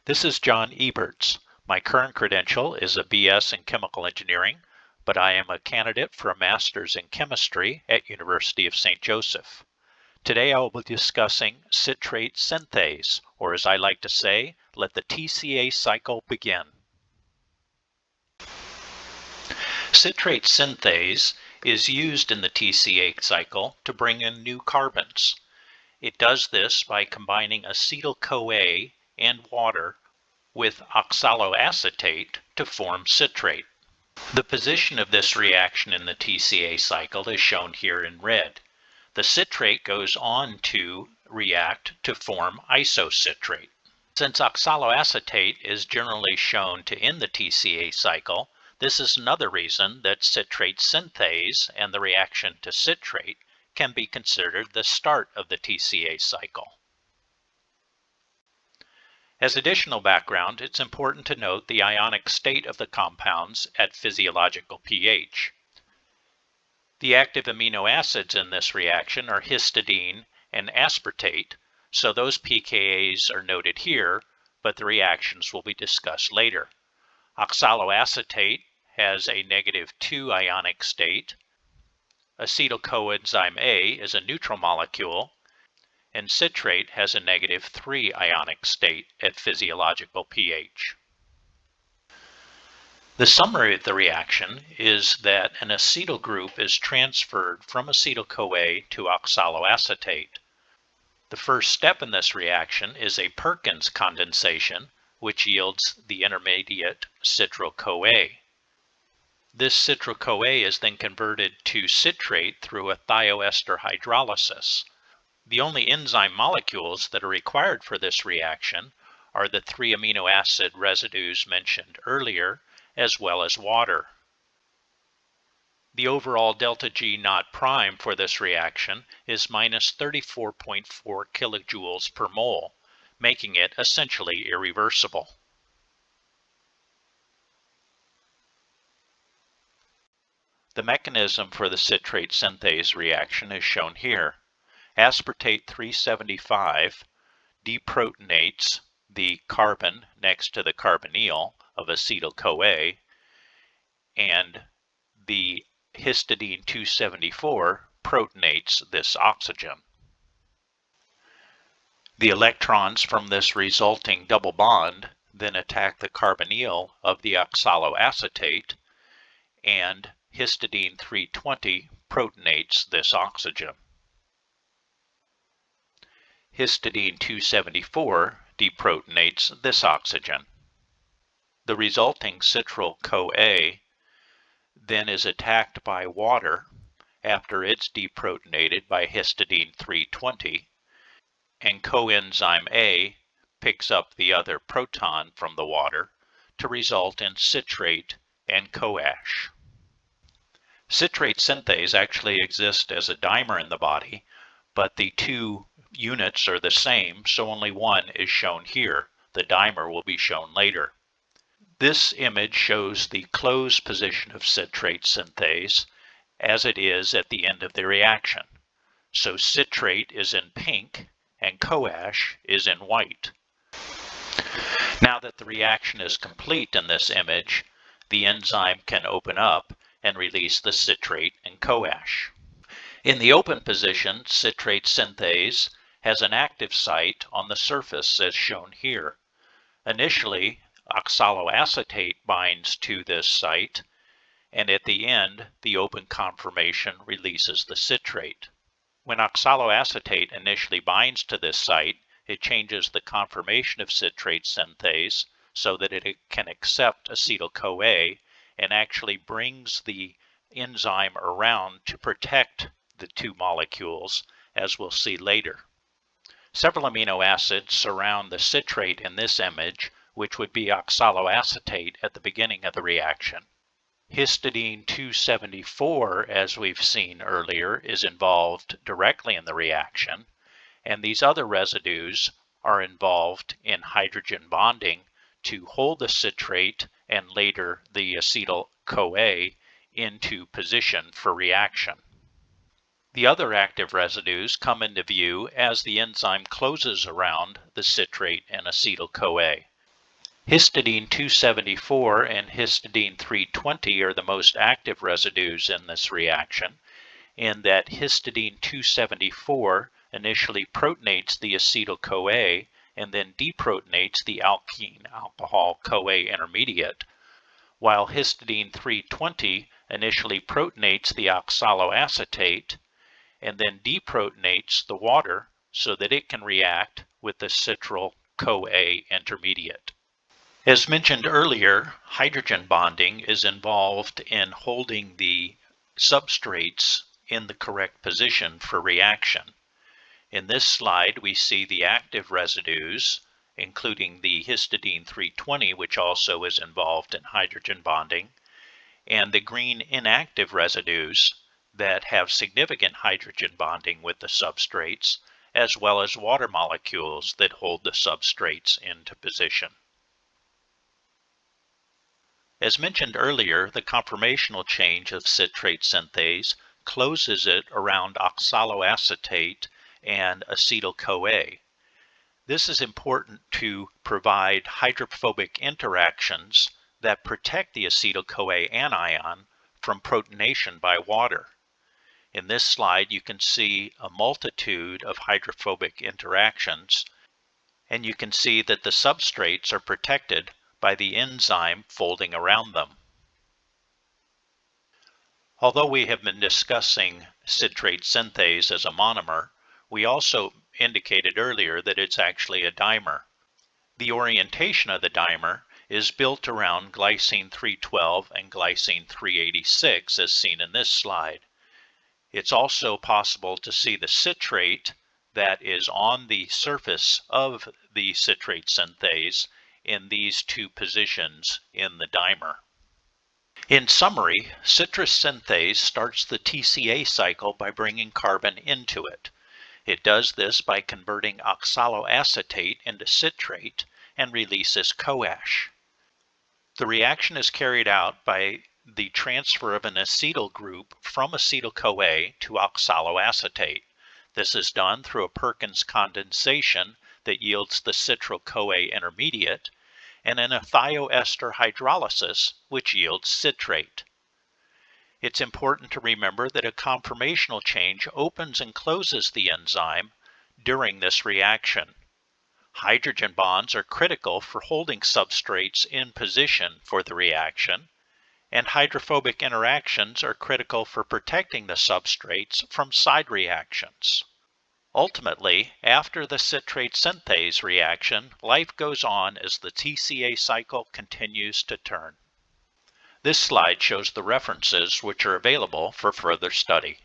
This is John Eberts. My current credential is a BS in Chemical Engineering, but I am a candidate for a Master's in Chemistry at University of St. Joseph. Today I will be discussing citrate synthase, or as I like to say, let the TCA cycle begin. Citrate synthase is used in the TCA cycle to bring in new carbons. It does this by combining acetyl-CoA and water with oxaloacetate to form citrate. The position of this reaction in the TCA cycle is shown here in red. The citrate goes on to react to form isocitrate. Since oxaloacetate is generally shown to end the TCA cycle, this is another reason that citrate synthase and the reaction to citrate can be considered the start of the TCA cycle. As additional background, it's important to note the ionic state of the compounds at physiological pH. The active amino acids in this reaction are histidine and aspartate, so those pKa's are noted here, but the reactions will be discussed later. Oxaloacetate has a -2 ionic state. Acetyl coenzyme A is a neutral molecule, and citrate has a -3 ionic state at physiological pH. The summary of the reaction is that an acetyl group is transferred from acetyl-CoA to oxaloacetate. The first step in this reaction is a Perkins condensation, which yields the intermediate citral-CoA. This citral-CoA is then converted to citrate through a thioester hydrolysis. The only enzyme molecules that are required for this reaction are the 3 amino acid residues mentioned earlier, as well as water. The overall delta G naught prime for this reaction is -34.4 kilojoules per mole, making it essentially irreversible. The mechanism for the citrate synthase reaction is shown here. Aspartate 375 deprotonates the carbon next to the carbonyl of acetyl-CoA, and the histidine 274 protonates this oxygen. The electrons from this resulting double bond then attack the carbonyl of the oxaloacetate, and histidine 320 protonates this oxygen. Histidine 274 deprotonates this oxygen. The resulting citral-CoA then is attacked by water after it's deprotonated by histidine 320, and coenzyme A picks up the other proton from the water to result in citrate and CoAsh. Citrate synthase actually exists as a dimer in the body, but the two units are the same, so only one is shown here. The dimer will be shown later. This image shows the closed position of citrate synthase as it is at the end of the reaction. So citrate is in pink and CoAsh is in white. Now that the reaction is complete in this image, the enzyme can open up and release the citrate and CoAsh. In the open position, citrate synthase has an active site on the surface as shown here. Initially, oxaloacetate binds to this site, and at the end, the open conformation releases the citrate. When oxaloacetate initially binds to this site, it changes the conformation of citrate synthase so that it can accept acetyl-CoA and actually brings the enzyme around to protect the two molecules, as we'll see later. Several amino acids surround the citrate in this image, which would be oxaloacetate at the beginning of the reaction. Histidine 274, as we've seen earlier, is involved directly in the reaction, and these other residues are involved in hydrogen bonding to hold the citrate and later the acetyl-CoA into position for reaction. The other active residues come into view as the enzyme closes around the citrate and acetyl-CoA. Histidine 274 and histidine 320 are the most active residues in this reaction, in that histidine 274 initially protonates the acetyl-CoA and then deprotonates the alkene alcohol-CoA intermediate, while histidine 320 initially protonates the oxaloacetate and then deprotonates the water so that it can react with the citral-CoA intermediate. As mentioned earlier, hydrogen bonding is involved in holding the substrates in the correct position for reaction. In this slide, we see the active residues, including the histidine 320, which also is involved in hydrogen bonding, and the green inactive residues that have significant hydrogen bonding with the substrates, as well as water molecules that hold the substrates into position. As mentioned earlier, the conformational change of citrate synthase closes it around oxaloacetate and acetyl-CoA. This is important to provide hydrophobic interactions that protect the acetyl-CoA anion from protonation by water. In this slide, you can see a multitude of hydrophobic interactions, and you can see that the substrates are protected by the enzyme folding around them. Although we have been discussing citrate synthase as a monomer, we also indicated earlier that it's actually a dimer. The orientation of the dimer is built around glycine 312 and glycine 386 as seen in this slide. It's also possible to see the citrate that is on the surface of the citrate synthase in these two positions in the dimer. In summary, citrate synthase starts the TCA cycle by bringing carbon into it. It does this by converting oxaloacetate into citrate and releases CoAsh. The reaction is carried out by the transfer of an acetyl group from acetyl-CoA to oxaloacetate. This is done through a Perkins condensation that yields the citral-CoA intermediate, and an thioester hydrolysis, which yields citrate. It's important to remember that a conformational change opens and closes the enzyme during this reaction. Hydrogen bonds are critical for holding substrates in position for the reaction, and hydrophobic interactions are critical for protecting the substrates from side reactions. Ultimately, after the citrate synthase reaction, life goes on as the TCA cycle continues to turn. This slide shows the references which are available for further study.